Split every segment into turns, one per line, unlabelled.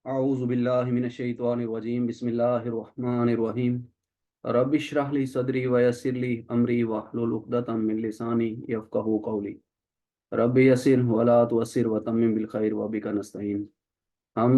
أعوذ بالله من الشيطان الرجيم بسم الله الرحمن الرحيم رب اشرح لي صدري ويسر لي أمري واحلل عقدة من لساني يفقهوا قولي رب يسر ولا تعسر وتمم بالخير وبك نستعين. ہم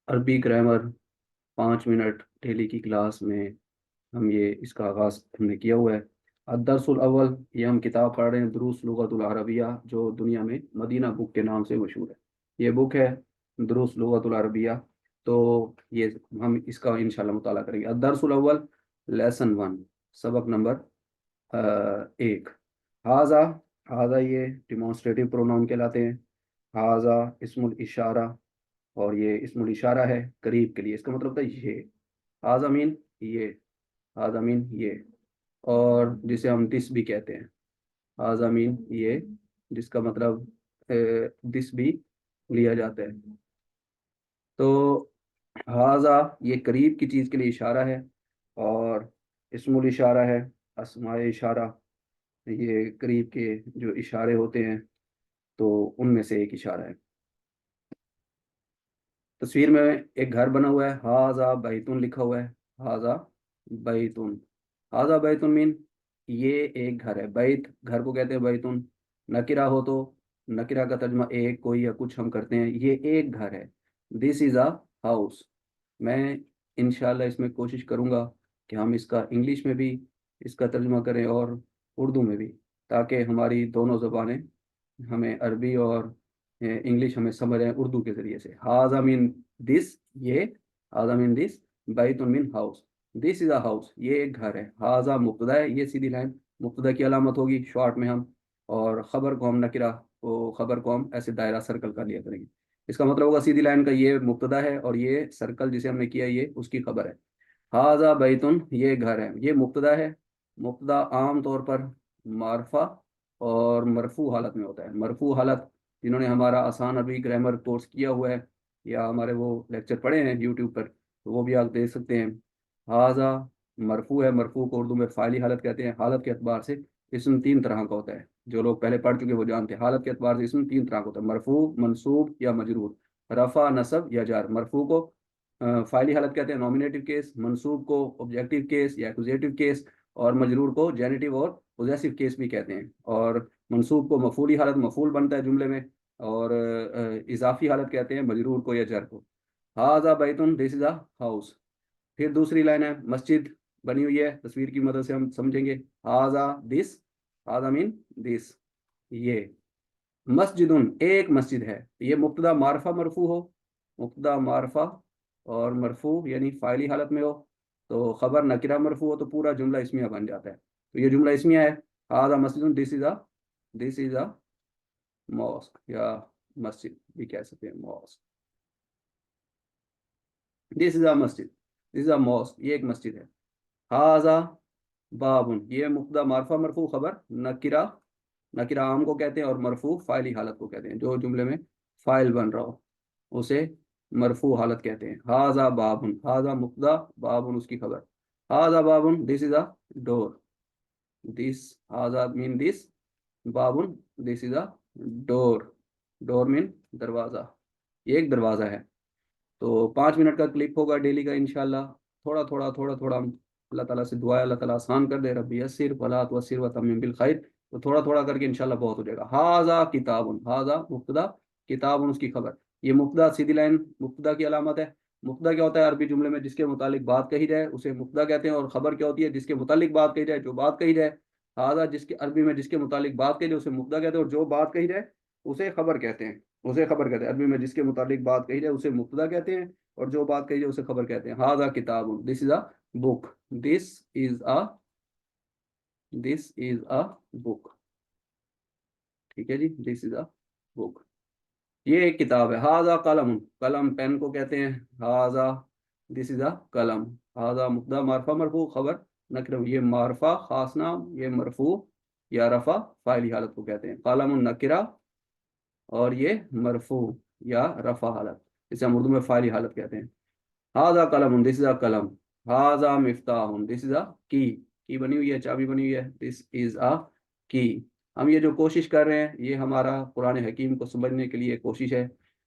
عربی گرامر 5 منٹ ڈیلی کی کلاس میں اس کا آغاز ہم نے کیا ہوا ہے. الدرس الاول، یہ ہم کتاب پڑھ رہے ہیں دروس لغت العربیہ، جو دنیا میں مدینہ بک کے نام سے مشہور ہے. یہ بک ہے دروس لغت العربیہ، تو یہ ہم اس کا انشاءاللہ مطالعہ کریں گے. الدرس الاول لیسن 1، سبق نمبر 1. ہاذا، ہاذا یہ ڈیمانسٹریٹو پروناؤن کہلاتے ہیں. ہاذا اسم الاشارہ، اور یہ اسم الاشارہ ہے قریب کے لیے. اس کا مطلب ہوتا ہے یہ. ہاذا مین یہ، ہاذا مین یہ، اور جسے ہم دس بھی کہتے ہیں. ہاذا مین یہ، جس کا مطلب دس بھی لیا جاتا ہے. تو ہاذا یہ قریب کی چیز کے لیے اشارہ ہے، اور اسم الاشارہ ہے، اسماء اشارہ یہ قریب کے جو اشارے ہوتے ہیں تو ان میں سے ایک اشارہ ہے. تصویر میں ایک گھر بنا ہوا ہے، ہاذا بیتن لکھا ہوا ہے. ہاذا بیتن، ہاذا بیتن مین یہ ایک گھر ہے. بیت گھر کو کہتے ہیں بیتن. نکرہ ہو تو نکرہ کا ترجمہ ایک، کوئی یا کچھ ہم کرتے ہیں. یہ ایک گھر ہے. دس از اے ہاؤس. میں انشاءاللہ اس میں کوشش کروں گا کہ ہم اس کا انگلش میں بھی اس کا ترجمہ کریں اور اردو میں بھی، تاکہ ہماری دونوں زبانیں، ہمیں عربی اور انگلش ہمیں سمجھ رہے ہیں اردو کے ذریعے سے. ہاذا مین دس یہ، ہاذا مین دس، بیت مین house. This is a house یہ ایک گھر ہے. ہاذا مبتدا ہے، یہ سیدھی لائن مبتدا کی علامت ہوگی شارٹ میں ہم، اور خبر کو ہم نکرہ کو خبر کو ہم ایسے دائرہ سرکل کر لیا کریں گے. اس کا مطلب ہوگا سیدھی لائن کا یہ مبتدا ہے اور یہ سرکل جسے ہم نے کیا یہ اس کی خبر ہے. ہاذا بیتن یہ گھر ہے، یہ مبتدا ہے. مبتدا عام طور پر معرفہ اور مرفوع حالت میں ہوتا ہے. مرفوع حالت جنہوں نے ہمارا آسان عربی گرامر کورس کیا ہوا ہے یا ہمارے وہ لیکچر پڑھے ہیں یوٹیوب پر، تو وہ بھی آپ دیکھ سکتے ہیں. ہاذا مرفوع ہے. مرفوع کو اردو میں فاعلی حالت کہتے ہیں. حالت کے اعتبار سے اسم 3 طرح کا ہوتا ہے. جو لوگ پہلے پڑھ چکے وہ جانتے ہیں. حالت کے اعتبار سے اسم 3 طرح کا ہوتا ہے: مرفوع، منصوب یا مجرور، رفع، نصب یا جار. مرفوع کو فاعلی حالت کہتے ہیں، نومینیٹو کیس. منصوب کو آبجیکٹیو کیس یا ایکوزیٹو کیس، اور مجرور کو جینیٹو اور پوزیسو کیس بھی کہتے ہیں. اور منصوب کو مفعولی حالت، مفعول بنتا ہے جملے میں، اور اضافی حالت کہتے ہیں مجرور کو یا جر کو. ہاذا بیتن دس از اے ہاؤس. پھر دوسری لائن ہے مسجد بنی ہوئی ہے، تصویر کی مدد سے ہم سمجھیں گے. ہاذا دس، ہاذا مین دس یہ. مسجد ایک مسجد ہے. یہ مبتدا معرفہ مرفوع ہو، مبتدا معرفہ اور مرفوع یعنی فاعلی حالت میں ہو تو خبر نکرہ مرفوع ہو تو پورا جملہ اسمیہ بن جاتا ہے. تو یہ جملہ اسمیہ ہے. ہاذا مسجد، دس از اے ماسک، یا مسجد بھی کہہ سکتے ہیں ماسک. دس از اے مسجد، دس از اے ماسک یہ ایک مسجد ہے. ہاذا بابن یہ مبتدا معرفہ مرفوع خبر نکرہ، نکرہ عام کو کہتے ہیں اور مرفوع فاعلی حالت کو کہتے ہیں. جو جملے میں فاعل بن رہا ہو اسے مرفوع حالت کہتے ہیں. ہاذا بابن، ہاذا مبتدا، بابن اس کی خبر. ہاذا بابن دس از اے ڈور. دس ہاذا مین دس، بابن دس از اے ڈور. ڈور مین دروازہ، یہ ایک دروازہ ہے. تو 5 منٹ کا کلپ ہوگا ڈیلی کا انشاءاللہ. تھوڑا تھوڑا تھوڑا تھوڑا اللہ تعالیٰ سے دعا ہے اللہ تعالیٰ آسان کر دے. ربی یسر ولا تعسر وتمم بالخیر. تو تھوڑا تھوڑا کر کے انشاءاللہ بہت ہو جائے گا. ہاذا کتاب، ہاذا مبتدا، کتاب اس کی خبر. یہ مبتدا سیدھی لائن مبتدا کی علامت ہے. مبتدا کیا ہوتا ہے عربی جملے میں؟ جس کے متعلق بات کہی جائے اسے مبتدا کہتے ہیں. اور خبر کیا ہوتی ہے؟ جس کے متعلق بات کہی جائے، جو بات کہی جائے. ہاذا جس کے عربی میں جس کے متعلق بات کہی جائے اسے مبتدا کہتے ہیں، اور جو بات کہی جائے اسے خبر کہتے ہیں. اسے خبر کہتے ہیں. عربی میں جس کے متعلق بات کہی جائے اسے مبتدا کہتے ہیں، اور جو بات کہی جائے اسے خبر کہتے ہیں. ہاذا کتاب، دس از اے بک. دس از اے، دس از اے بک. ٹھیک ہے جی، دس از اے بک یہ ایک کتاب ہے. ہاذا قلم، قلم پین کو کہتے ہیں. ہاذا دس از اے قلم. ہاذا مبتدا معرفہ مرفوع خبر نکرہ. یہ معرفہ خاص نام، یہ مرفوع یا رفع فاعلی حالت کو کہتے ہیں. قلم نکرہ اور یہ مرفوع یا رفع حالت، جسے ہم اردو میں فاعلی حالت کہتے ہیں. ہاذا قلم، دس از اے قلم. ہاذا مفتاح، دس از اے کی بنی ہوئی ہے، چابی بنی ہوئی ہے. دس از اے کی. ہم یہ جو کوشش کر رہے ہیں یہ ہمارا قرآن حکیم کو سمجھنے کے لیے کوشش ہے.